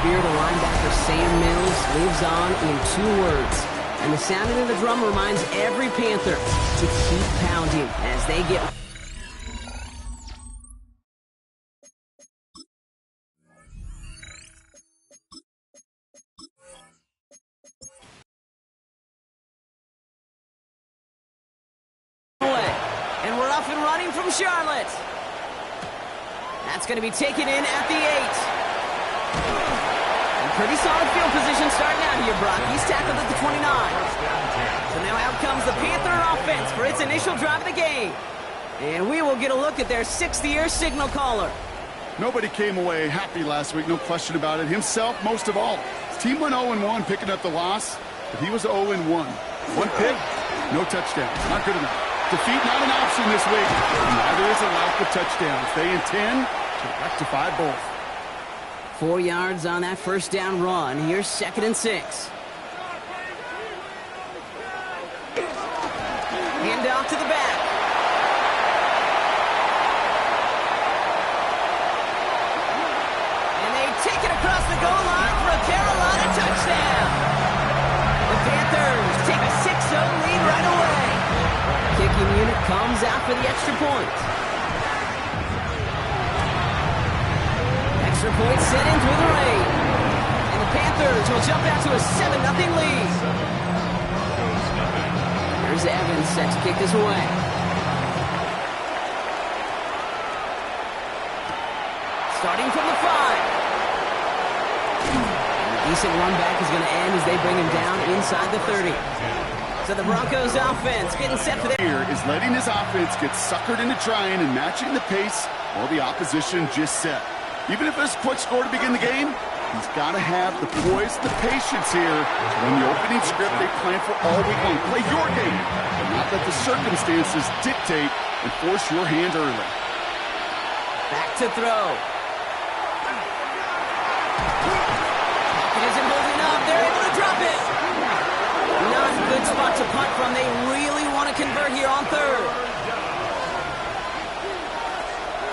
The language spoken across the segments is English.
spirit of linebacker Sam Mills lives on in 2 words. And the sounding of the drum reminds every Panther to keep pounding as they get... And we're off and running from Charlotte. That's going to be taken in at the 8. And pretty solid field position starting out here, Brock. He's tackled at the 29. So now out comes the Panther offense for its initial drive of the game. And we will get a look at their 6th-year signal caller. Nobody came away happy last week, no question about it. Himself, most of all. His team went 0-1, picking up the loss, but he was 0-1. 1 pick, no touchdown. Not good enough. Defeat not an option this week. Neither is a lack of touchdowns. They intend to rectify both. 4 yards on that first down run. Here's 2nd and 6. Hand off to the back. And they take it across the goal line for a Carolina touchdown. The Panthers take a 6-0 lead right away. Kicking unit comes out for the extra point. Extra point sent in through the rain. And the Panthers will jump out to a 7-0 lead. Here's Evans set to kick this away. Starting from the 5. And a decent run back is going to end as they bring him down inside the 30. So the Broncos offense getting set for Here is letting his offense get suckered into trying and matching the pace while the opposition just set. Even if there's a quick score to begin the game, he's got to have the poise, the patience here to run the opening script they plan for all week long. Play your game, but not let the circumstances dictate and force your hand early. back to throw. It isn't holding up. They're able to drop it. Not a good spot to punt from. They really want to convert here on 3rd.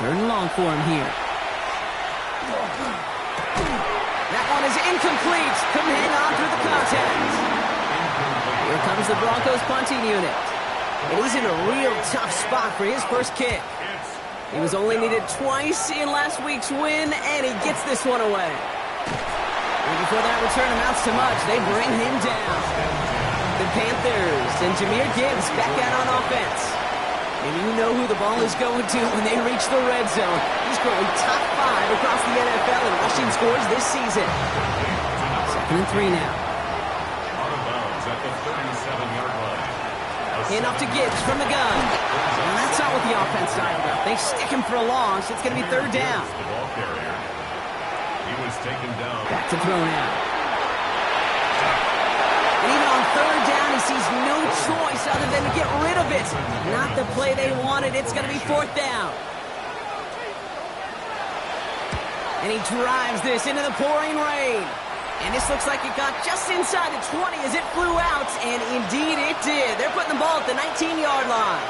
3rd and long for him here. That one is incomplete. Couldn't hang on through the contact. Here comes the Broncos punting unit. And he's in a real tough spot for his first kick. He was only needed twice in last week's win, and he gets this one away. And before that return amounts to much, they bring him down. The Panthers and Jahmyr Gibbs back out on offense. And you know who the ball is going to when they reach the red zone. He's growing top 5 across the NFL in rushing scores this season. 2nd and 3 now. Out of bounds at the 37-yard line. Hand off to Gibbs from the gun. And that's not what the offense side about. They stick him for a long, so it's going to be 3rd down. The ball carrier. He was taken down. Back to throw now. And even on 3rd down, he sees no choice other than to get rid of it. Not the play they wanted. It's going to be 4th down. And he drives this into the pouring rain. And this looks like it got just inside the 20 as it flew out, and indeed it did. They're putting the ball at the 19-yard line.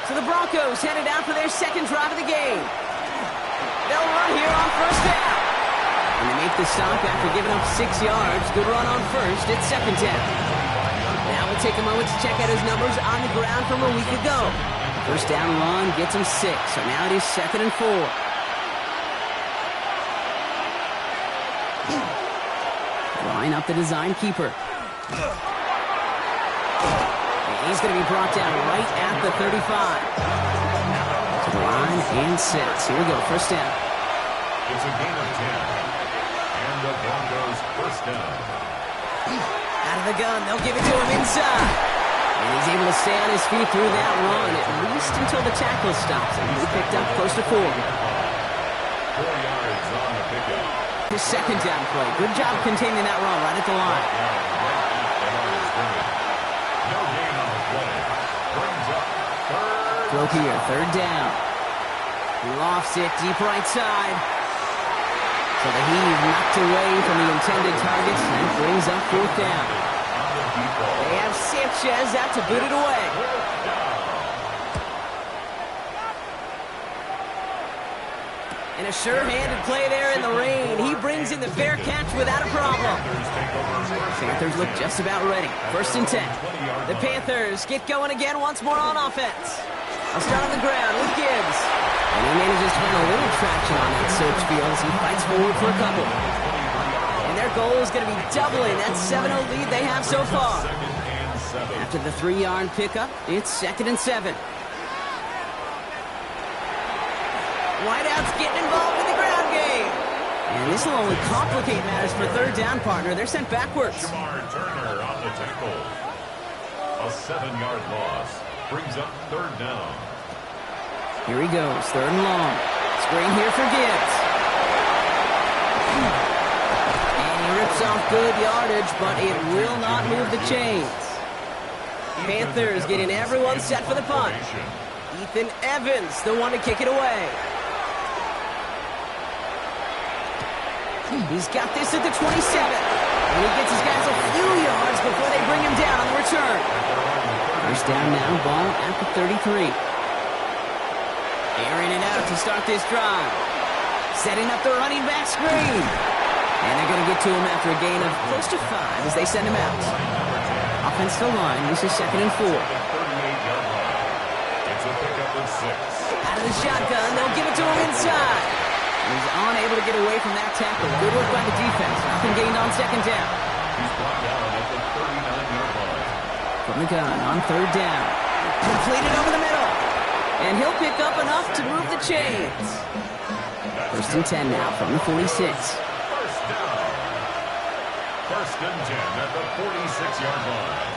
So the Broncos headed out for their 2nd drive of the game. They'll run here on 1st down. And they make the stop after giving up 6 yards. Good run on 1st. It's 2nd down. Now we'll take a moment to check out his numbers on the ground from a week ago. 1st down run gets him 6. So now it is 2nd and 4. Line up the design keeper. And he's going to be brought down right at the 35. To the line and 6. Here we go, 1st down. It's a gain of 10. And the Broncos 1st down. Out of the gun, they'll give it to him inside. And he's able to stay on his feet through that run, at least until the tackle stops him. He picked up close to 4. 4 yards on the pickup. His 2nd down play. Good job containing that run right at the line. No gain on the play. Brings up 3rd. Throw here, 3rd down. He lofts it deep right side. So the heave knocked away from the intended targets and brings up 4th down. They have Sanchez out to boot it away. And And a sure-handed play there in the rain. He brings in the fair catch without a problem. Panthers look just about ready. 1st and 10. The Panthers get going again once more on offense. I'll start on the ground with Gibbs. And he manages to find a little traction on that search field as he fights forward for a couple. And their goal is going to be doubling that 7-0 lead they have so far. After the 3-yard pickup, it's 2nd and 7. Wideouts getting involved in the ground game. And this will only complicate matters for 3rd down, partner. They're sent backwards. Turner on the tackle. A 7-yard loss brings up 3rd down. Here he goes, 3rd and long. Screen here for Gibbs. And he rips off good yardage, but it will not move the chains. Panthers getting everyone set for the punt. Ethan Evans, the one to kick it away. He's got this at the 27. And he gets his guys a few yards before they bring him down on the return. 1st down now, ball at the 33. Airing it out to start this drive. Setting up the running back screen. And they're going to get to him after a gain of close to 5 as they send him out. Offensive line, this is 2nd and 4. It's a pickup of 6. Out of the shotgun, they'll give it to him inside. He's unable to get away from that tackle. Good work by the defense. Nothing gained on 2nd down. He's brought down at the 39-yard line. From the gun on 3rd down. Completed over the middle. And he'll pick up enough to move the chains. 1st and 10 now from the 46. 1st down. 1st and 10 at the 46-yard line.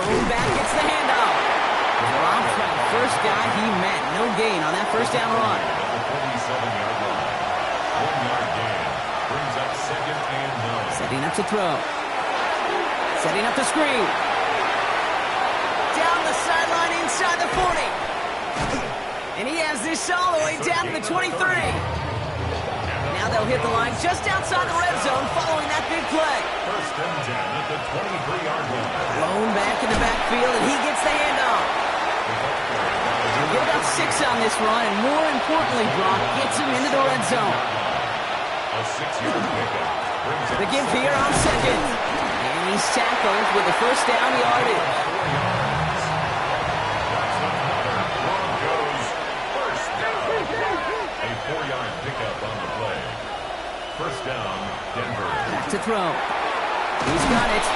Lone back gets the handoff. Dropped by the first guy he met. No gain on that 1st down run. 47-yard line. 1-yard gain. Brings up 2nd and 9. Setting up to throw. Setting up the screen. Down the sideline inside the 40. And he has this all the way down to the 23. Now they'll hit the line just outside the red zone following that big play. 1st and 10 at the 23-yard line. Lone back in the backfield, and he gets the handoff. He'll get about 6 on this run, and more importantly, Brock gets him into the red zone. A 6-yard pickup. The give here on 2nd. And he's tackled with the 1st down yardage. Broncos 1st down. A 4-yard pickup on the play. 1st down, Denver. Back to throw. He's got it.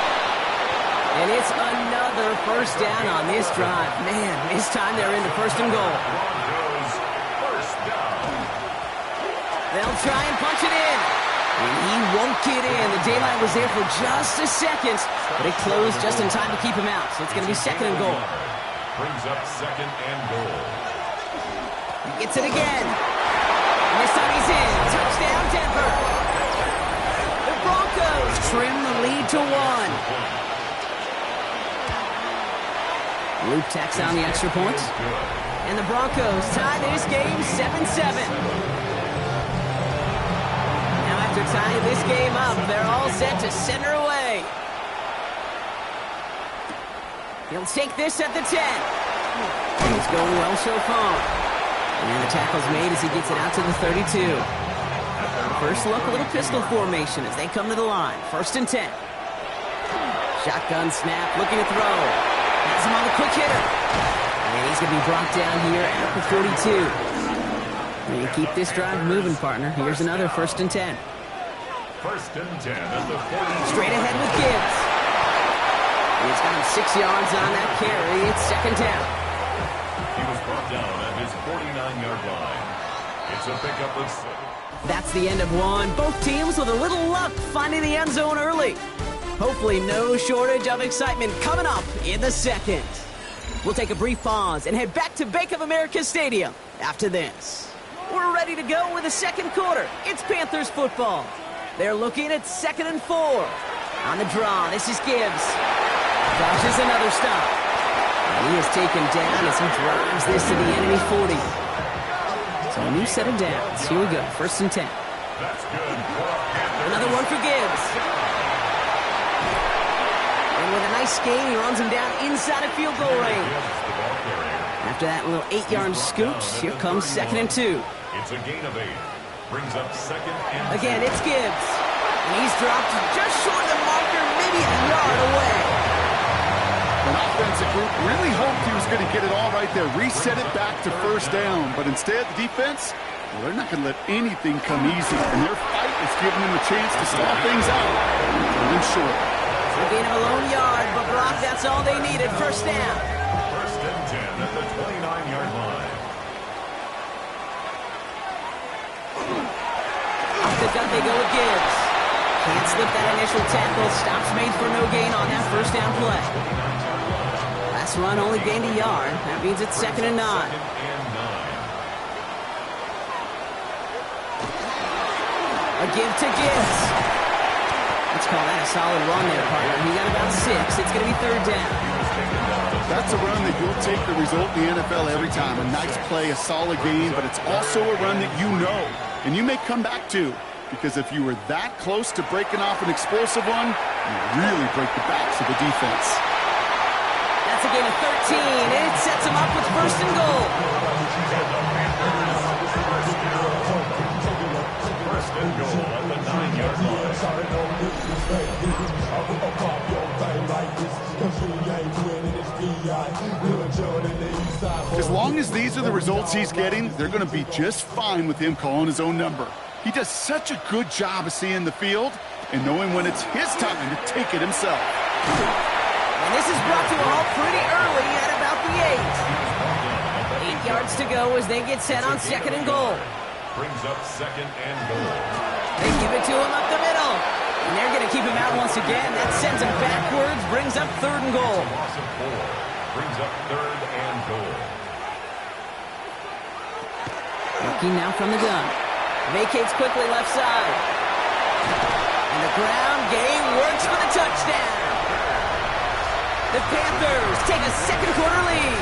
And it's another 1st down on this drive. Man, this time they're into 1st and goal. Broncos 1st down. They'll try and punch it in. And he won't get in. The daylight was there for just a second, but it closed just in time to keep him out. So it's going to be 2nd and goal. Brings up 2nd and goal. He gets it again. And this time he's in. Touchdown, Denver. The Broncos trim the lead to 1. Luke tacks on the extra points. And the Broncos tie this game 7-7. After tying this game up, they're all set to send her away. He'll take this at the 10. It's going well so far. And the tackle's made as he gets it out to the 32. First look, a little pistol formation as they come to the line. 1st and 10. Shotgun snap, looking to throw. Has him on the quick hitter. And he's going to be brought down here at the 42. And you keep this drive moving, partner. Here's another 1st and 10. 1st and 10 at the 40. Straight ahead with Gibbs. He's got him 6 yards on that carry. It's 2nd down. He was brought down at his 49-yard line. It's a pickup of 6. That's the end of one. Both teams with a little luck finding the end zone early. Hopefully no shortage of excitement coming up in the 2nd. We'll take a brief pause and head back to Bank of America Stadium after this. We're ready to go with the 2nd quarter. It's Panthers football. They're looking at 2nd and 4. On the draw, this is Gibbs. Dodges another stop. And he is taken down as he drives this to the enemy 40. So a new set of downs. Here we go, 1st and 10. That's good. Another one for Gibbs. And with a nice gain, he runs him down inside of field goal range. After that little 8-yard scoot, here comes 2nd and 2. It's a gain of 8. Brings up second and Again, it's Gibbs. And he's dropped just short of the marker, maybe a yard away. An offensive group really hoped he was going to get it all right there, reset it back to first down. But instead, the defense, well, they're not going to let anything come easy. And their fight is giving them a chance to stall things out. Falling short. A gain of a lone yard, but Brock, that's all they needed. First down. First and 10 at the 29-yard line. Off the gut they go with Gibbs. Can't slip that initial tackle. Stops made for no gain on that first down play. Last run only gained a yard. That means it's second and 9. A give to Gibbs. Let's call that a solid run there, partner. He got about 6. It's going to be third down. That's a run that you'll take the result in the NFL every time. A nice play, a solid game, but it's also a run that you know and you may come back to, because if you were that close to breaking off an explosive one, you really break the backs of the defense. That's a gain of 13, and it sets him up with first and goal. First and goal at the 9-yard line. As long as these are the results he's getting, they're going to be just fine with him calling his own number. He does such a good job of seeing the field and knowing when it's his time to take it himself. And this is brought to a halt pretty early at about the 8. 8 yards to go as they get set on second and goal. Brings up second and goal. They give it to him up the middle. And they're going to keep him out once again. That sends him backwards, brings up third and goal. Loss of 4. Brings up third and goal. Looking now from the gun. Vacates quickly left side. And the ground game works for the touchdown. The Panthers take a second quarter lead.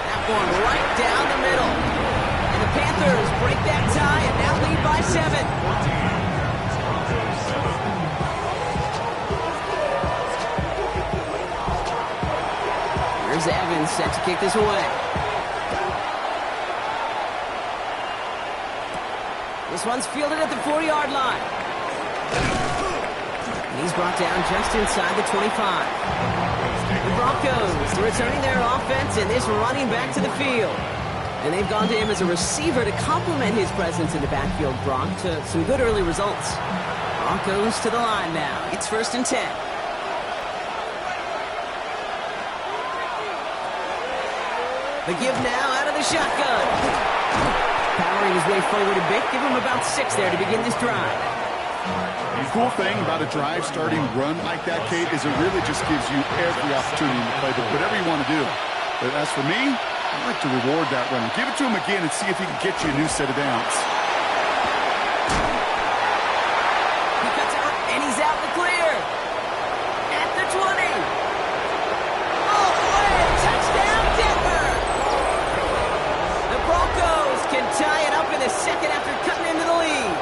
That one right down the middle. And the Panthers break that tie and now lead by 7. Here's Evans set to kick this away. This one's fielded at the 4-yard line. And he's brought down just inside the 25. The Broncos returning their offense and this running back to the field. And they've gone to him as a receiver to complement his presence in the backfield, Brock, to some good early results. Broncos to the line now. It's first and 10. The give now out of the shotgun. Powering his way forward a bit. Give him about 6 there to begin this drive. The cool thing about a drive starting run like that, Kate, is it really just gives you every opportunity to play whatever you want to do. But as for me, I like to reward that run. Give it to him again and see if he can get you a new set of downs. He cuts out and he's out in the clear. At the 20. All the way. Touchdown, Denver. The Broncos can tie it up in the second after cutting into the lead.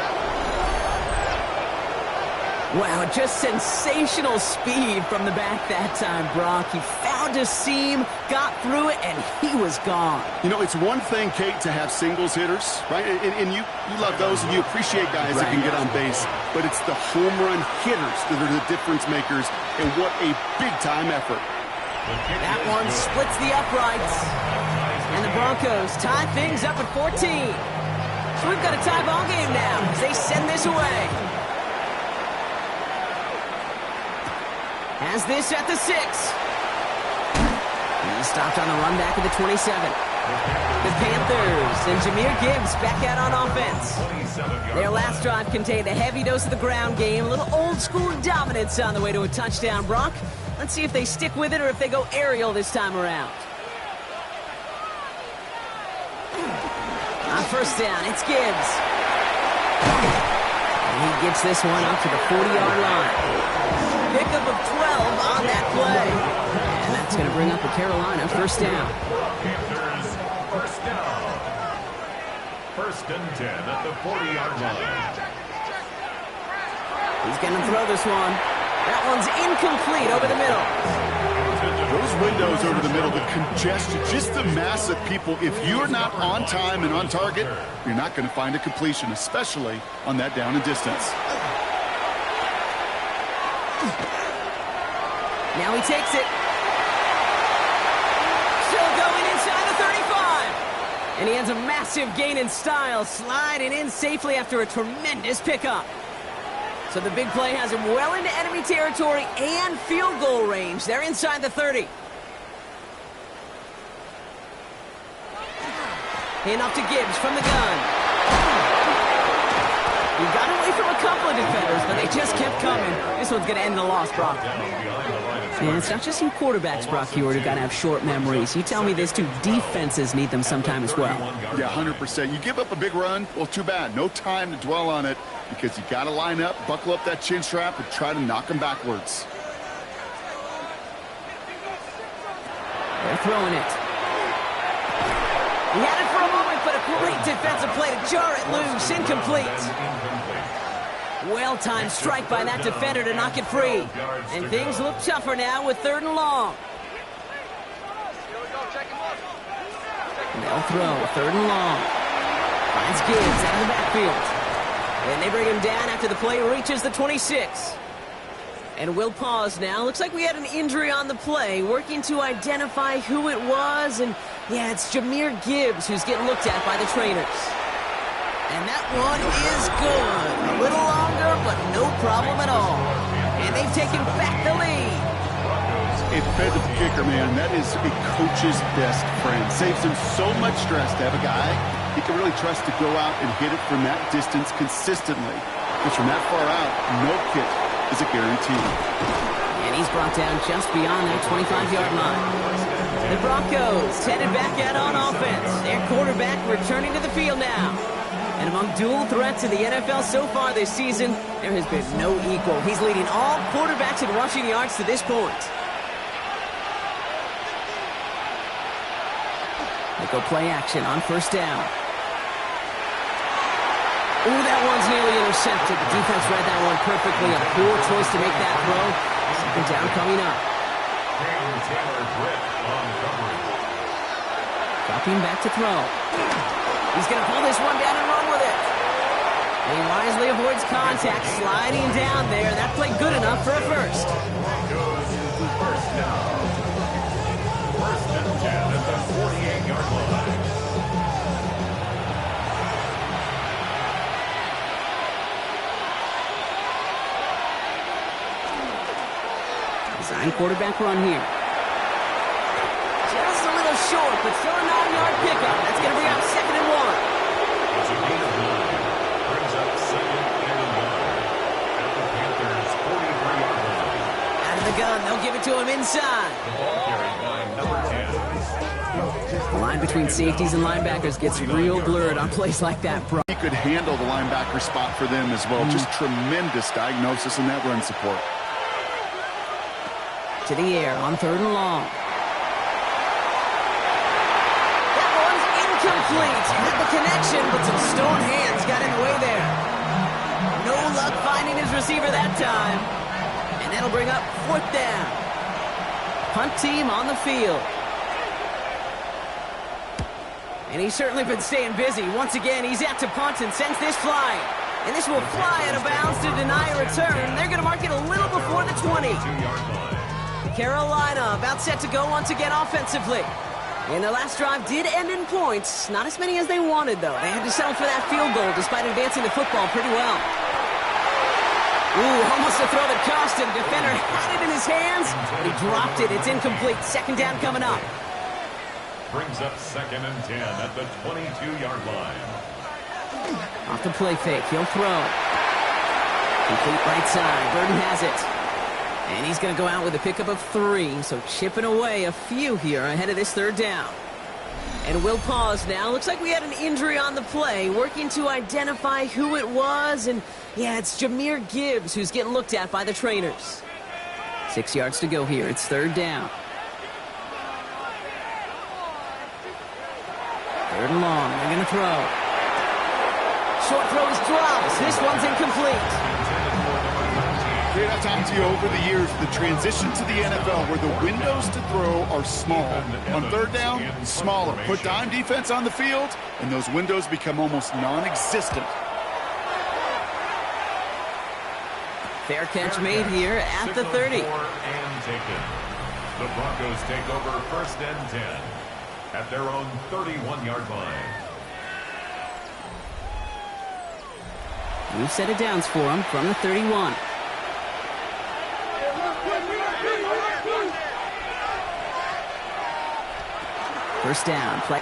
Wow, just sensational speed from the back that time, Brock. He found a seam, got through it, and he was gone. You know, it's one thing, Kate, to have singles hitters, right? And you love those, and you appreciate guys that can get on base. But it's the home run hitters that are the difference makers, and what a big-time effort. That one splits the uprights. And the Broncos tie things up at 14. So we've got a tie ball game now as they send this away. Has this at the 6. He stopped on the run back at the 27. The Panthers and Jahmyr Gibbs back out on offense. Their last drive contained a heavy dose of the ground game, a little old-school dominance on the way to a touchdown, Brock. Let's see if they stick with it or if they go aerial this time around. On first down, it's Gibbs. And he gets this one up to the 40-yard line. Pickup of 12 on that play. And that's going to bring up the Carolina first down. Panthers first down. First and 10 at the 40-yard line. He's going to throw this one. That one's incomplete over the middle. Those windows over the middle, the congestion, just the mass of people. If you're not on time and on target, you're not going to find a completion, especially on that down and distance. Now he takes it. Still going inside the 35. And he has a massive gain in style, sliding in safely after a tremendous pickup. So the big play has him well into enemy territory and field goal range. They're inside the 30. Hand off to Gibbs from the gun. He got away from a couple of defenders, but they just kept coming. This one's going to end in a loss, Brock. And it's not just you quarterbacks, Brock, who got to have short memories. You tell me this too, defenses need them sometime as well. Yeah, 100%. You give up a big run, well, too bad. No time to dwell on it because you got to line up, buckle up that chin strap, and try to knock them backwards. They're throwing it. He had it for a moment, but a great defensive play to jar it loose. Incomplete. Well-timed strike by that defender to knock it free. And things look tougher now with 3rd and long. They'll throw, 3rd and long. Finds Gibbs out of the backfield. And they bring him down after the play reaches the 26. And we'll pause now. Looks like we had an injury on the play. Working to identify who it was. And yeah, it's Jahmyr Gibbs who's getting looked at by the trainers. And that one is good. A little longer, but no problem at all. And they've taken back the lead. A defensive kicker, man, that is a coach's best friend. Saves him so much stress to have a guy he can really trust to go out and hit it from that distance consistently. Because from that far out, no kick is a guarantee. And he's brought down just beyond that 25-yard line. The Broncos headed back out on offense. Their quarterback returning to the field now. And among dual threats in the NFL so far this season, there has been no equal. He's leading all quarterbacks in rushing yards to this point. They go play action on 1st down. Ooh, that one's nearly intercepted. The defense read that one perfectly. A poor choice to make that throw. 2nd down coming up. Dropping back to throw. He's going to pull this one down and run with it. And he wisely avoids contact, sliding down there. That played good enough for a first. First down. 1st and 10 at the 48-yard line. Design quarterback run here. Just a little short, but still a 9-yard pickup. That's going to bring up 2nd and 1. It's a gain of 9. Brings up 2nd and 1 at the Panthers' 43-yard line. Out of the gun, they'll give it to him inside. The ball carried by number 10. The line between safeties and linebackers gets real blurred on plays like that, bro. He could handle the linebacker spot for them as well. Just tremendous diagnosis in that run support. To the air on 3rd and long. Incomplete. Had the connection, but some stone hands got in the way there. No luck finding his receiver that time. And that'll bring up 4th down. Punt team on the field. And he's certainly been staying busy. Once again, he's out to punt and sends this flying. And this will fly out of bounds to deny a return. They're going to mark it a little before the 20. Carolina about set to go once again offensively. And their last drive did end in points. Not as many as they wanted, though. They had to settle for that field goal despite advancing the football pretty well. Ooh, almost a throw that cost him. Defender had it in his hands, but he dropped it. It's incomplete. 2nd down coming up. Brings up 2nd and 10 at the 22-yard line. Off the play fake. He'll throw. Complete right side. Burden has it. And he's going to go out with a pickup of 3, so chipping away a few here ahead of this 3rd down. And we'll pause now. Looks like we had an injury on the play, working to identify who it was. And yeah, it's Jahmyr Gibbs who's getting looked at by the trainers. 6 yards to go here. It's 3rd down. 3rd and long. They're going to throw. Short throw is dropped. This one's incomplete. I've talked to you over the years, the transition to the NFL where the windows to throw are small. On third down, smaller. Put dime defense on the field, and those windows become almost non-existent. Fair catch made here at the 30. And taken. The Broncos take over 1st and 10 at their own 31-yard line. New set of downs for him from the 31. First down. Play.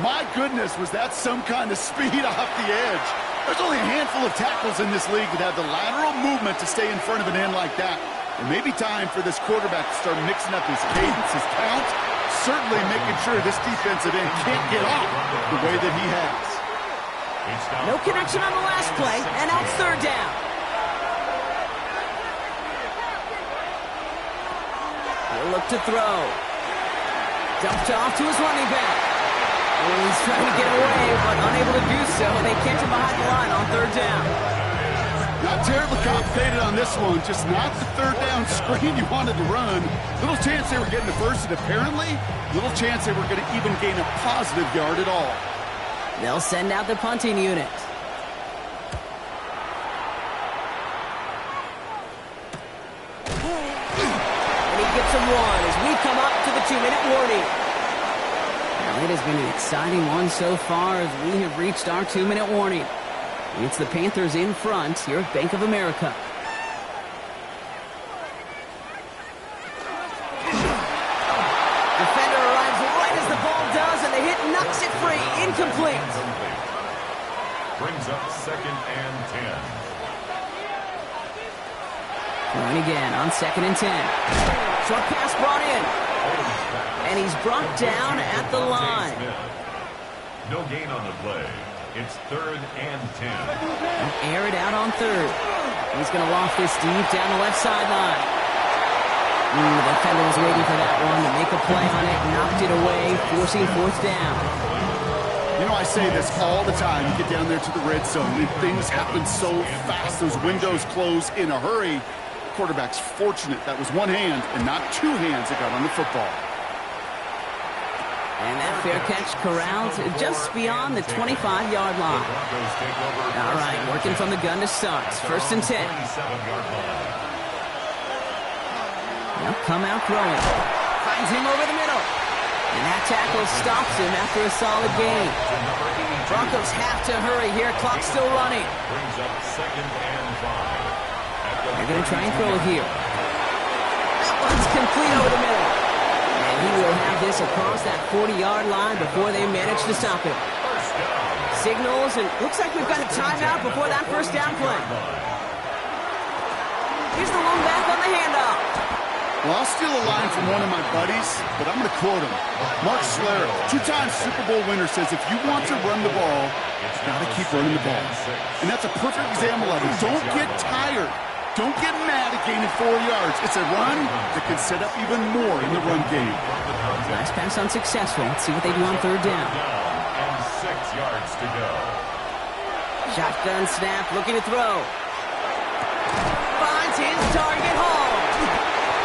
My goodness, was that some kind of speed off the edge. There's only a handful of tackles in this league that have the lateral movement to stay in front of an end like that. It may be time for this quarterback to start mixing up his cadence, his count, certainly making sure this defensive end can't get off the way that he has. No connection on the last play, and now it's third down. He'll look to throw. Dumped off to his running back. He's trying to get away, but unable to do so. They catch him behind the line on third down. Not terribly complicated on this one. Just not the third down screen you wanted to run. Little chance they were getting the first, and apparently, little chance they were going to even gain a positive yard at all. They'll send out the punting unit. And he gets him one as we come up to the 2-minute warning. Now, it has been an exciting one so far as we have reached our 2-minute warning. It's the Panthers in front here at Bank of America. Defender arrives right as the ball does, and the hit knocks it free. Incomplete. Brings up 2nd and 10. Going again on 2nd and 10. Short pass brought in. And he's brought down at the line. No gain on the play. It's 3rd and 10. And air it out on third. He's going to loft this deep down the left sideline. The defender was waiting for that one to make a play on it. Knocked it away, forcing fourth down. You know, I say this all the time. You get down there to the red zone, and things happen so fast. Those windows close in a hurry. Quarterback's fortunate that was one hand and not two hands that got on the football. And that fair catch corralled just beyond the 25-yard line. All right, working from the gun to start. 1st and 10. Now come out throwing. Finds him over the middle. And that tackle stops him after a solid gain. Broncos have to hurry here. Clock's still running. Brings up 2nd and 5. They're going to try and throw it here. That one's complete over the middle. And he will have this across that 40-yard line before they manage to stop him. Signals, and looks like we've got a timeout before that first down play. Here's the lone back on the handoff. Well, I'll steal a line from one of my buddies, but I'm going to quote him. Mark Schlereth, two-time Super Bowl winner, says if you want to run the ball, you've got to keep running the ball. And that's a perfect example of it. Don't get tired. Don't get mad at gaining 4 yards. It's a run that can set up even more in the run game. Last pass unsuccessful. Let's see what they do on third down. And 6 yards to go. Shotgun snap, looking to throw. Finds his target Hall.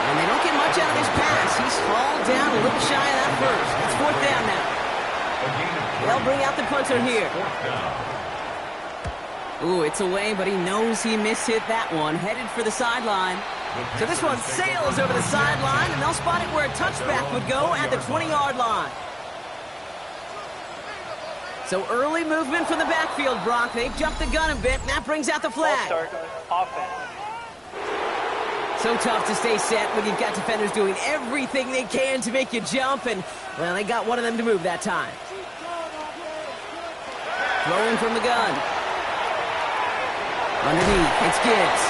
And they don't get much out of this pass. He's hauled down a little shy of that first. It's fourth down now. They'll bring out the punter here. Ooh, it's away, but he knows he mishit that one. Headed for the sideline. So this one sails over the sideline, and they'll spot it where a touchback would go at the 20-yard line. So early movement from the backfield, Brock. They jumped the gun a bit, and that brings out the flag. Start offense. So tough to stay set when you've got defenders doing everything they can to make you jump, and, well, they got one of them to move that time. Throwing from the gun. Underneath, it's Gibbs.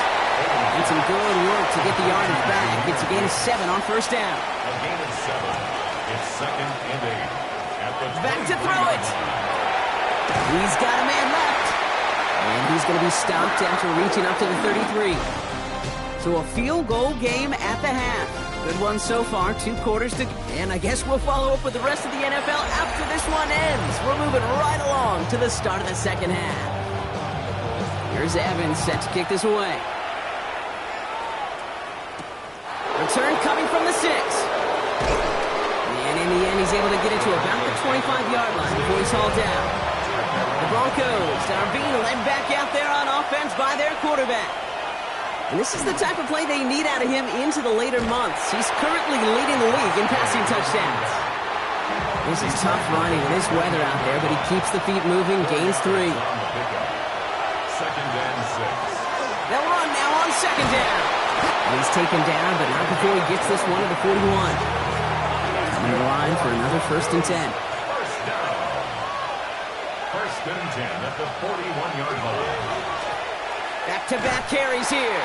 And some good work to get the yardage back. It's a gain of 7 on first down. A gain of 7. It's 2nd and 8. Back to throw it. He's got a man left. And he's going to be stopped after reaching up to the 33. So a field goal game at the half. Good one so far, 2 quarters to... And I guess we'll follow up with the rest of the NFL after this one ends. We're moving right along to the start of the second half. Here's Evans set to kick this away. Return coming from the 6. And in the end, he's able to get it to about the 25-yard line before he's hauled down. The Broncos are being led back out there on offense by their quarterback. And this is the type of play they need out of him into the later months. He's currently leading the league in passing touchdowns. This is tough running in this weather out there, but he keeps the feet moving, gains 3. Second and 6. They'll run now on second down. He's taken down, but not before he gets this one to the 41. Coming to the line for another 1st and 10. First down. 1st and 10 at the 41-yard line. Back-to-back carries here.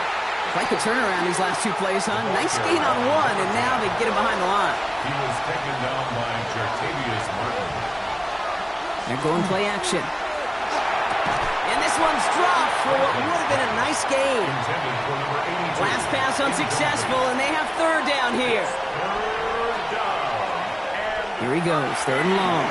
Quite the turnaround these last 2 plays, huh? Nice gain on 1, and now they get him behind the line. He was taken down by Jartavius Martin. They're going play action. And this one's dropped for what would have been a nice gain. Intended for number 82. Last pass unsuccessful, and they have 3rd down here. Third down. Here he goes, 3rd and long.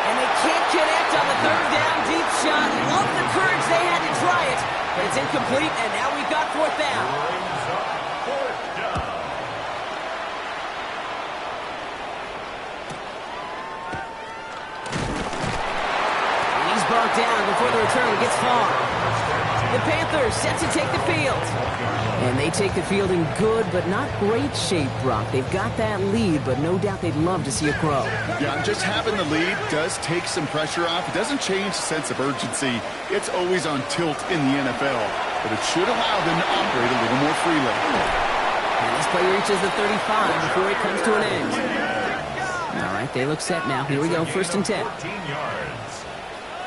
And they can't connect on the 3rd down deep shot. Love the courage they had to try it. But it's incomplete, and now we've got 4th down. Brings up 4th down. He's brought down before the return gets far. The Panthers set to take the field. And they take the field in good but not great shape, Brock. They've got that lead, but no doubt they'd love to see it grow. Yeah, just having the lead does take some pressure off. It doesn't change the sense of urgency. It's always on tilt in the NFL, but it should allow them to operate a little more freely. And this play reaches the 35 before it comes to an end. All right, they look set now. Here we go, 1st and 10. 14 yards.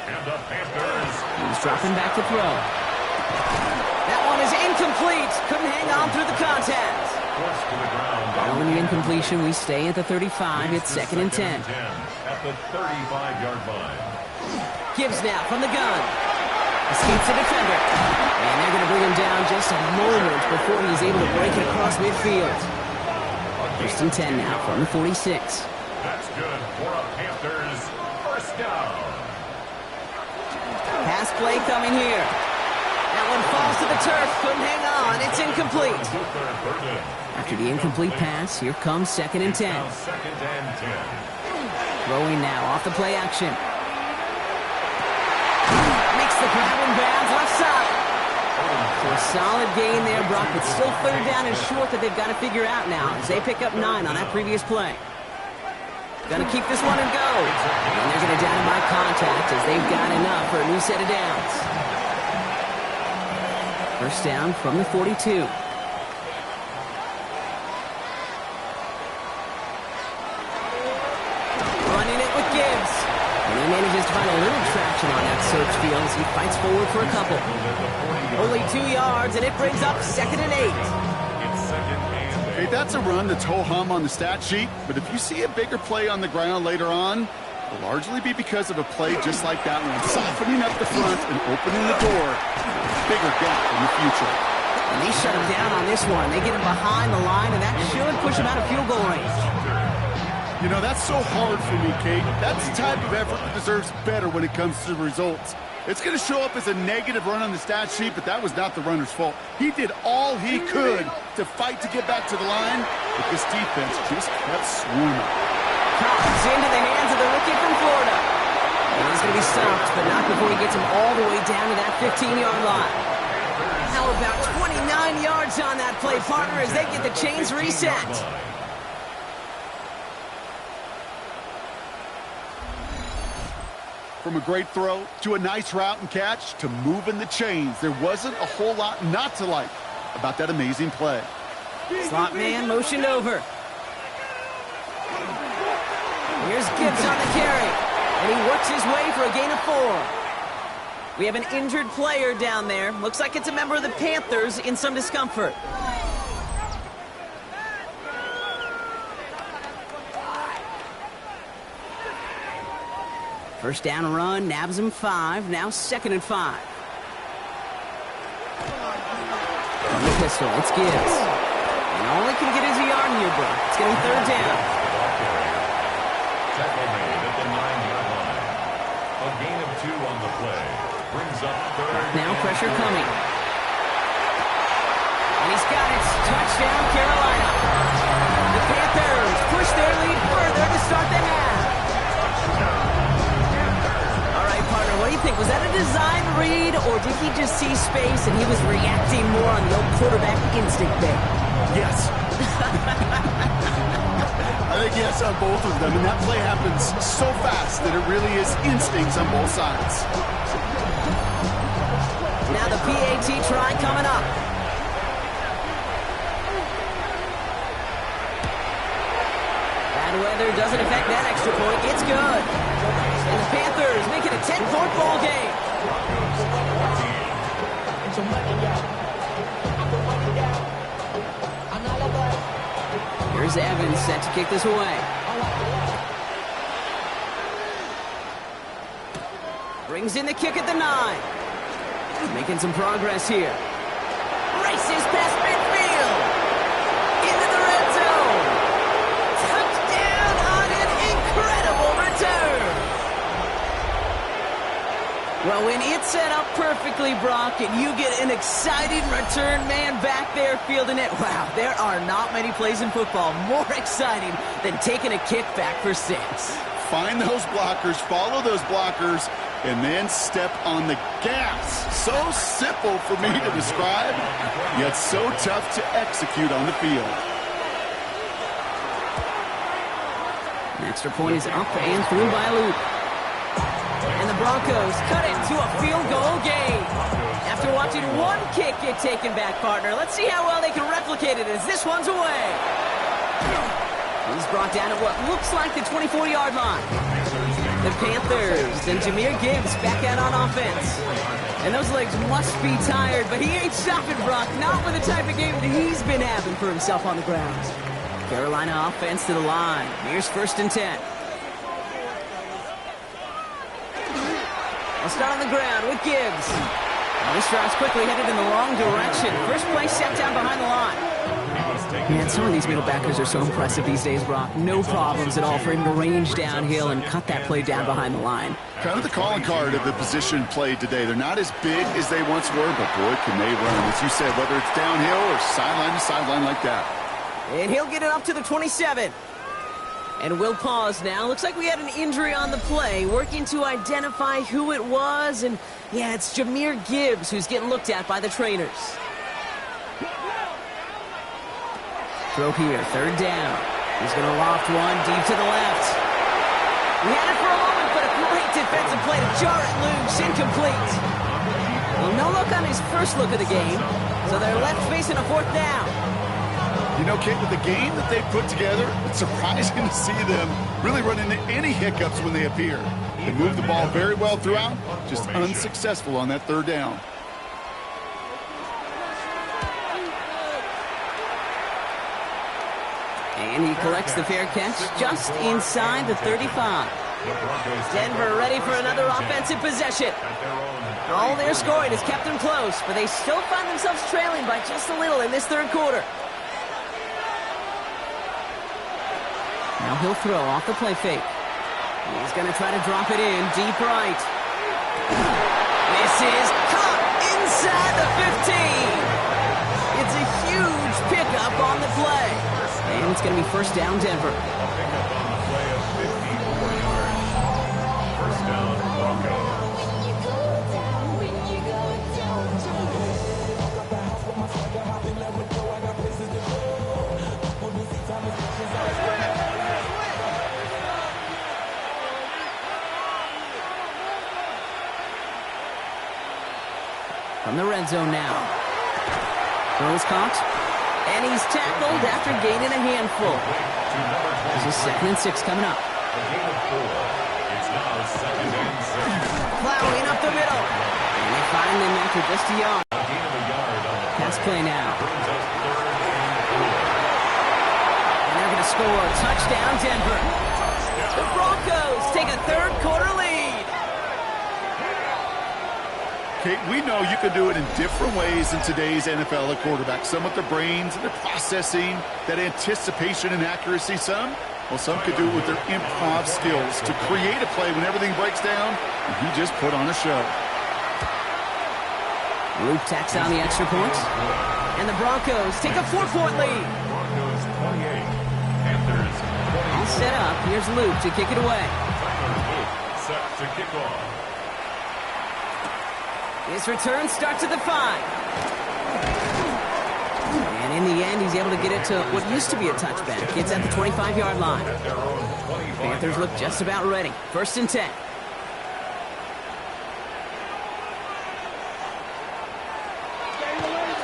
And the Panthers. He's dropping back to throw. That one is incomplete. Couldn't hang on through the contact. Forced to the ground. Following the incompletion, we stay at the 35. It's 2nd and 10. At the 35-yard line. Gibbs now from the gun. Escapes the defender. And they're going to bring him down just a moment before he's able to break it across midfield. 1st and 10 now from the 46. That's good for a Panthers first down. Pass play coming here. That one falls to the turf. Couldn't hang on. It's incomplete. After the incomplete pass, here comes 2nd and 10. Now 2nd and 10. Throwing now off the play action. Makes the grab and bounds left side. So a solid gain there, Brock, but still 3rd down and short that they've got to figure out now as they pick up 9 on that previous play. Gonna keep this one and go. And they're gonna down by contact as they've got enough for a new set of downs. 1st down from the 42. Running it with Gibbs. And he manages to find a little traction on that search field as he fights forward for a couple. Only 2 yards, and it brings up 2nd and 8. It's 2nd and 8. Hey, that's a run that's ho-hum on the stat sheet, but if you see a bigger play on the ground later on, it'll largely be because of a play just like that one, softening up the front and opening the door to a bigger gap in the future. And they shut him down on this one. They get him behind the line, and that should push him out of field goal range. You know, that's so hard for me, Kate. That's the type of effort that deserves better when it comes to the results. It's going to show up as a negative run on the stat sheet, but that was not the runner's fault. He did all he could to fight to get back to the line, but this defense just kept swarming. Collins into the hands of the rookie from Florida. And he's going to be stopped, but not before he gets him all the way down to that 15-yard line. How about 29 yards on that play, partner, as they get the chains reset. From a great throw to a nice route and catch to moving the chains, there wasn't a whole lot not to like about that amazing play. Slot man motioned over. Here's Gibbs on the carry, and he works his way for a gain of 4. We have an injured player down there. Looks like it's a member of the Panthers in some discomfort. First down and run, nabs him 5, now 2nd and 5. From the pistol, it's Gibbs. And all he can get is a yard here, bro. It's getting 3rd down. Tackle made at the 9-yard line. A gain of 2 on the play. Brings up 3rd. Now pressure coming. And he's got it. Touchdown. touchdown, Carolina. The Panthers push their lead further to start the half. All right, partner, what do you think? Was that a design read, or did he just see space and he was reacting more on the old quarterback instinct there? Yes. I think yes on both of them, and that play happens so fast that it really is instincts on both sides. Now the PAT try coming up. Bad weather doesn't affect that extra point. It's good. And the Panthers make it a 10-point ball game. Here's Evans set to kick this away. Brings in the kick at the 9. Making some progress here. Races past midfield. Into the red zone. Touchdown on an incredible return. Well, when it's set up perfectly, Brock, and you get an exciting return man back there fielding it, wow, there are not many plays in football more exciting than taking a kick back for 6. Find those blockers, follow those blockers, and then step on the gas. So simple for me to describe, yet so tough to execute on the field. An extra point is up and through by Luke. And the Broncos cut it to a field goal game. After watching one kick get taken back, partner, let's see how well they can replicate it as this one's away. He's brought down at what looks like the 24-yard line. The Panthers and Jahmyr Gibbs back out on offense. And those legs must be tired, but he ain't stopping, Brock. Not with the type of game that he's been having for himself on the ground. Carolina offense to the line. Here's 1st and 10. I'll start on the ground with Gibbs. Now this drive's quickly headed in the wrong direction. First play set down behind the line. Man, some of these middle backers are so impressive these days, Brock. No problems at all for him to range downhill and cut that play down behind the line. Kind of the calling card of the position played today. They're not as big as they once were, but boy, can they run. As you said, whether it's downhill or sideline to sideline like that. And he'll get it up to the 27. And we'll pause now. Looks like we had an injury on the play. Working to identify who it was. And yeah, it's Jahmyr Gibbs who's getting looked at by the trainers. Throw here, 3rd down. He's going to loft one deep to the left. We had it for a moment, but a great defensive play to jar it loose. Incomplete. Well, no look on his first look of the game. So they're left facing a 4th down. You know, Kate, with the game that they put together, it's surprising to see them really run into any hiccups when they appear. They move the ball very well throughout, just unsuccessful on that 3rd down. And he collects the fair catch just inside the 35. Denver ready for another offensive possession. All their scoring has kept them close, but they still find themselves trailing by just a little in this 3rd quarter. Now he'll throw off the play fake. He's going to try to drop it in deep right. This is caught inside the 15. It's a huge pickup on the play. And it's going to be 1st down, Denver. Pickup on the play of 54 yards. 1st down, Broncos. From the red zone now. Throw is caught. And he's tackled after gaining a handful. This is 2nd and 6 coming up. A gain of 4. It's now 2nd and 6. Plowing up the middle. And they find them after just a yard. A gain of a yard on the Pass play now. brings us 3rd and 4. And they're going to score. Touchdown, Denver. The Broncos take a 3rd quarter lead. Kate, we know you can do it in different ways in today's NFL at quarterback. Some with their brains and their processing, that anticipation and accuracy. Some could do it with their improv skills to create a play when everything breaks down, and he just put on a show. Luke tacks on the extra point. And the Broncos take a 4-point lead. Broncos 28, Panthers 24. All set up. Here's Luke to kick it away. Luke set to kick off. His return starts at the 5. And in the end, he's able to get it to what used to be a touchback. It's at the 25-yard line. At their own 25. Panthers look just about ready. 1st and 10.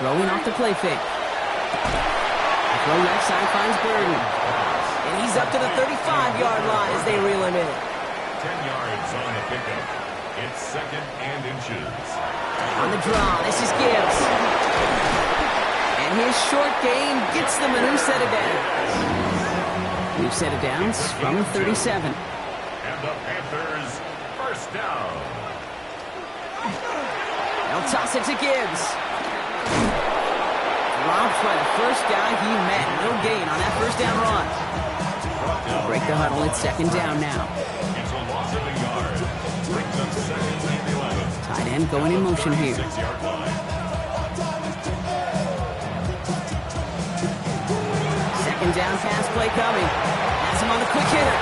Throwing off the play fake. The throw left side finds Burden. And he's up to the 35-yard line as they reel him in. 10 yards on the pickup. It's 2nd and inches. On the draw, this is Gibbs. And his short game gets them a new set of downs. New set of downs from the 37. And the Panthers first down. They'll toss it to Gibbs. Dropped by the first guy he met. No gain on that first down run. Break the huddle. It's 2nd down now. It's a loss of a yard. Brings up 2nd and 11. Tight end going in motion here. 6-yard line. Second down pass play coming. Has him on the quick hitter.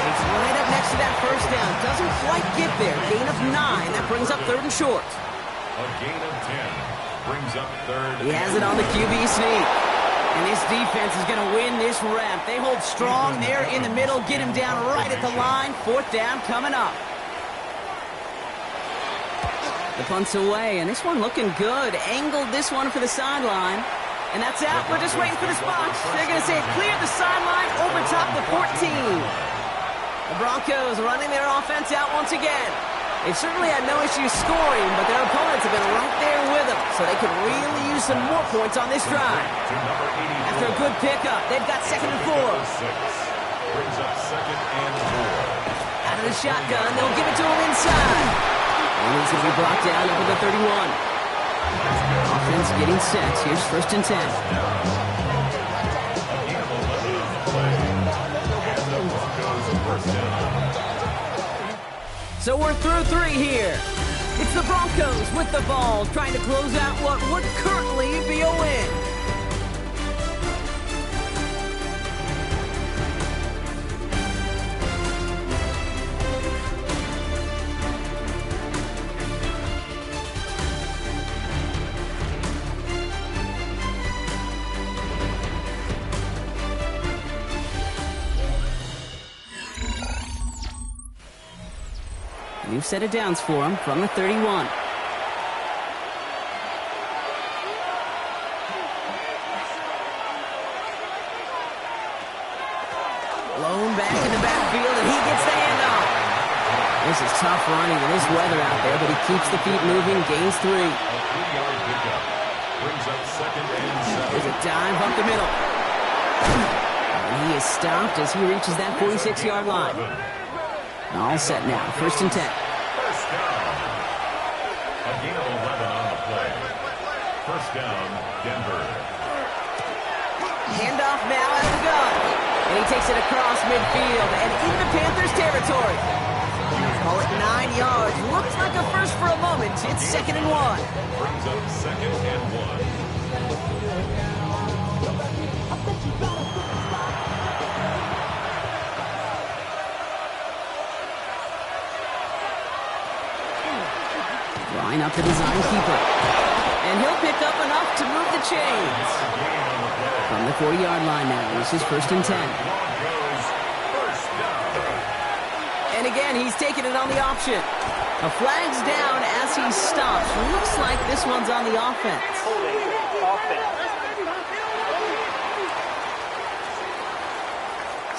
It's right up next to that first down. Doesn't quite get there. Gain of 9. That brings up 3rd and short. A gain of 10. Brings up 3rd. He has it on the QB sneak. And this defense is going to win this rep. They hold strong there in the middle. Get him down right at the line. 4th down coming up. The punt's away, and this one looking good. Angled this one for the sideline. And that's out. We're just waiting for this box. They're going to say it cleared the sideline over top the 14. The Broncos running their offense out once again. They've certainly had no issues scoring, but their opponents have been right there with them, so they could really use some more points on this drive. After a good pickup, they've got 2nd and 4. Brings up 2nd and 4. Out of the shotgun, they'll give it to him inside. And he's going to be brought down over the 31. Offense getting set. Here's 1st and 10. So we're through 3 here. It's the Broncos with the ball, trying to close out what would currently be a win. New set of downs for him from the 31. Blown back in the backfield, and he gets the handoff. This is tough running in this weather out there, but he keeps the feet moving, gains 3. A 3-yard pickup. Brings up 2nd and 7. There's a dive up the middle. And he is stopped as he reaches that 46-yard line. All set now, 1st and 10. First down. A gain of 11 on the play. First down, Denver. Handoff now out of the gun. And he takes it across midfield and into Panthers territory. Call it 9 yards. Looks like a first for a moment. It's 2nd and 1. Brings up 2nd and 1. Drawing up the design keeper. And he'll pick up enough to move the chains. From the 40-yard line now, this is 1st and 10. And again, he's taking it on the option. A flag's down as he stops. Looks like this one's on the offense.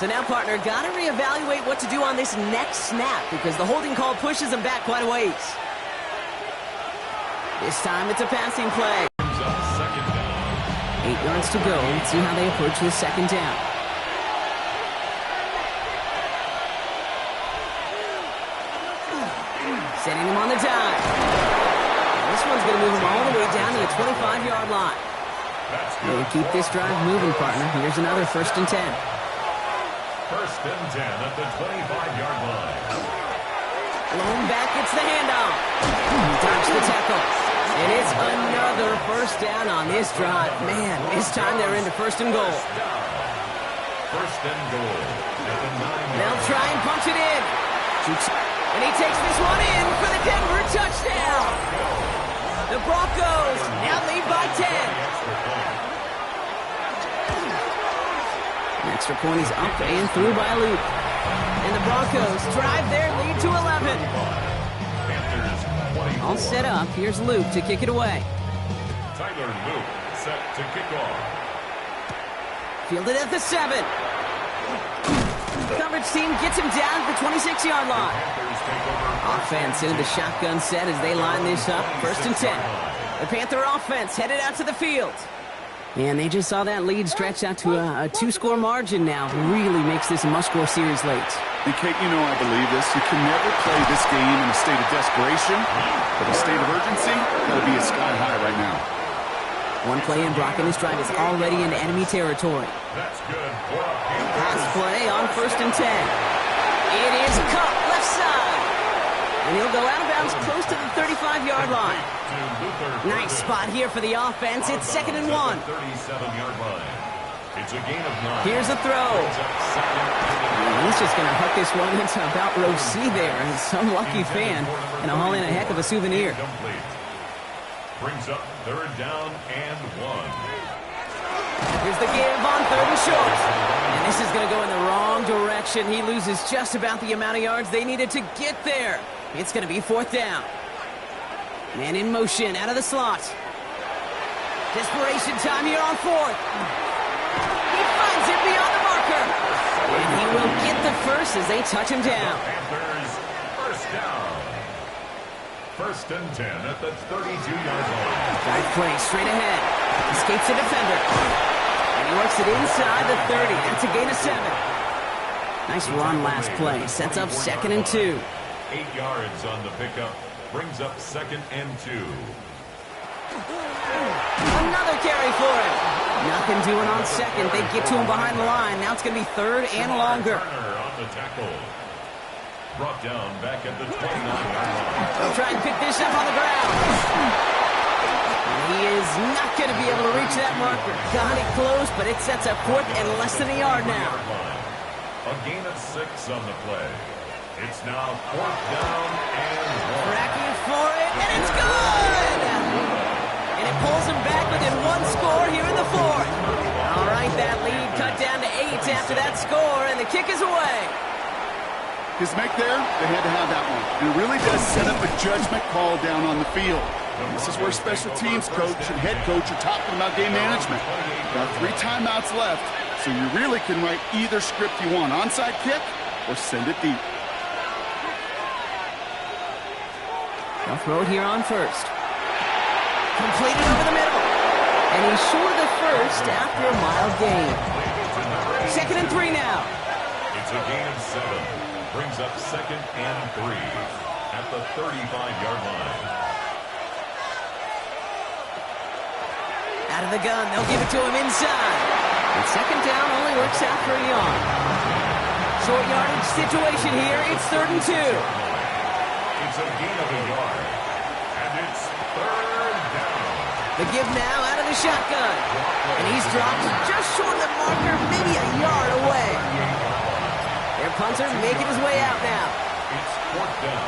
So now, partner, got to reevaluate what to do on this next snap because the holding call pushes him back quite a ways. This time it's a passing play. 8 yards to go. Let's see how they approach this 2nd down. Sending him on the dive. This one's going to move him all the way down to the 25-yard line. They'll keep this drive moving, partner. Here's another 1st and 10. 1st and 10 at the 25-yard line. Blown back, it's the handoff. Dodge the tackle. And it's another first down on this drive. Man, this time they're into first and goal. First and goal. At the 9-yard They'll try and punch it in. And he takes this one in for the Denver touchdown. The Broncos now lead by 10. An extra point is up and through by Luke. And the Broncos drive their lead to 11. All set up. Here's Luke to kick it away. Tyler Luke set to kick off. Fielded at the 7. Coverage team gets him down at the 26-yard line. Offense into the shotgun set as they line this up. First and 10. The Panther offense headed out to the field. And they just saw that lead stretch out to a 2-score margin now. Really makes this a must-score series late. And Kate, you know I believe this. You can never play this game in a state of desperation, but a state of urgency got to be sky high right now. One play in Brock, and this drive is already in enemy territory. That's good for a Pass play on first and 10. It is caught left side. And he'll go out of bounds close to the 35-yard line. Nice spot here for the offense. It's 2nd and 1. 37-yard line. It's a gain of 9. Here's a throw. He's just going to hook this one into about row C there. And some lucky fan going to haul in a heck of a souvenir. Brings up 3rd down and 1. Here's the give on 3rd and short. And this is going to go in the wrong direction. He loses just about the amount of yards they needed to get there. It's going to be 4th down. Man in motion out of the slot. Desperation time here on 4th. He finds it beyond the marker. And he will get the first as they touch him down. Panthers first down. 1st and 10 at the 32-yard line. Drive play straight ahead. Escapes the defender. And he works it inside the 30. That's a gain of 7. Nice run last play. Sets up 2nd and 2. 8 yards on the pickup. Brings up 2nd and 2. Another carry for him. Nothing doing on 2nd. They get to him behind the line. Now it's going to be 3rd and longer. Turner on the tackle. Brought down back at the 29-yard line. They'll try and pick this up on the ground. And he is not going to be able to reach that marker. Got it close, but it sets up 4th and less than a yard now. A gain of 6 on the play. It's now 4th down and 1. Tracking for it, and it's good! And it pulls him back within 1 score here in the 4th. All right, that lead cut down to 8 after that score, and the kick is away. His make there, they had to have that one. And it really does set up a judgment call down on the field. This is where special teams coach and head coach are talking about game management. Got 3 timeouts left, so you really can write either script you want. Onside kick or send it deep. They'll throw it here on first. Completed over the middle. And he's short of the first after a mild gain. 2nd and 3 now. It's a gain of 7. Brings up 2nd and 3 at the 35-yard line. Out of the gun, they'll give it to him inside. And 2nd down only works out for a yard. Short yardage situation here. It's 3rd and 2. It's a gain of a yard. And it's 3rd down. The give now out of the shotgun. And he's dropped just short of the marker, maybe a yard away. Their punter making his way out now. It's 4th down.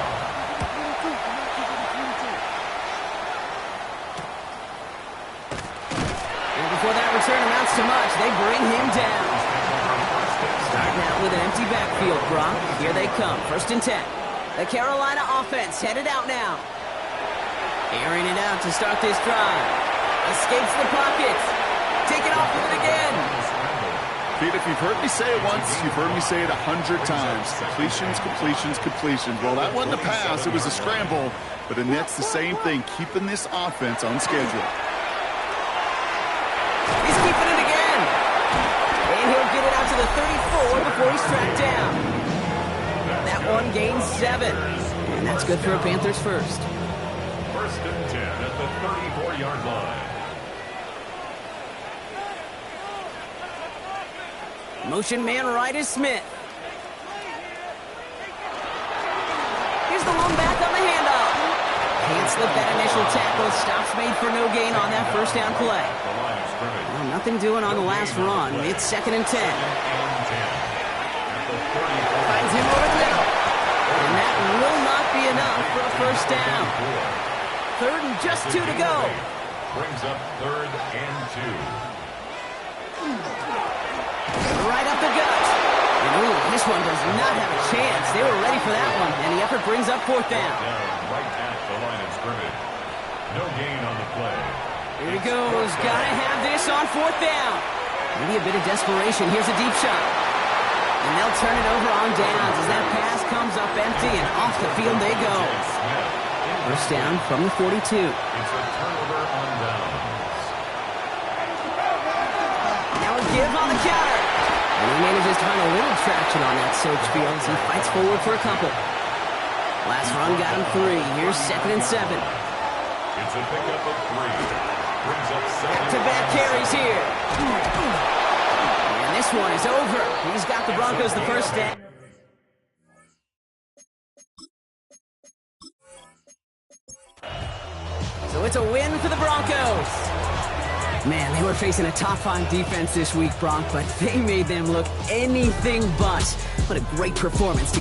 And before that return amounts to much, they bring him down. Starting out with an empty backfield, Brock. Here they come. 1st and 10. The Carolina offense headed out now. Airing it out to start this drive. Escapes the pocket. Taking off with it again. Pete, if you've heard me say it once, you've heard me say it 100 times. Completions, completions, completions. Well, that wasn't a pass. It was a scramble. But the net's the same thing, keeping this offense on schedule. He's keeping it again. And he'll get it out to the 34 before he's tracked down. That one gains 7. And that's good for a Panthers first. 1st and 10 at the 34-yard line. Motion man right is Smith. Here's the one back on the handoff. Can't slip that initial tackle. Stops made for no gain on that first down play. The line of scrimmage. Well, nothing doing on the last run. It's 2nd and 10. Second and 10. At the 34. Finds him over the middle. And that will not be enough for a first down. 3rd and just 2 to go. Brings up 3rd and 2. Right up the gut. And ooh, this one does not have a chance. They were ready for that one. And the effort brings up 4th down. Down right at the line of scrimmage. No gain on the play. Here he goes. Gotta have this on 4th down. Maybe a bit of desperation. Here's a deep shot. And they'll turn it over on downs as that pass comes up empty and off the field they go. First down from the 42. It's a turnover on downs. Now a give on the counter. And he manages to find a little traction on that search field as he fights forward for a couple. Last run got him 3. Here's 2nd and 7. It's a pickup of 3. Brings up 7. Back-to-back carries here. And this one is over. He's got the Broncos the first down. So it's a win for the Broncos. Man, they were facing a top 5 defense this week, Bronc, but they made them look anything but. What a great performance.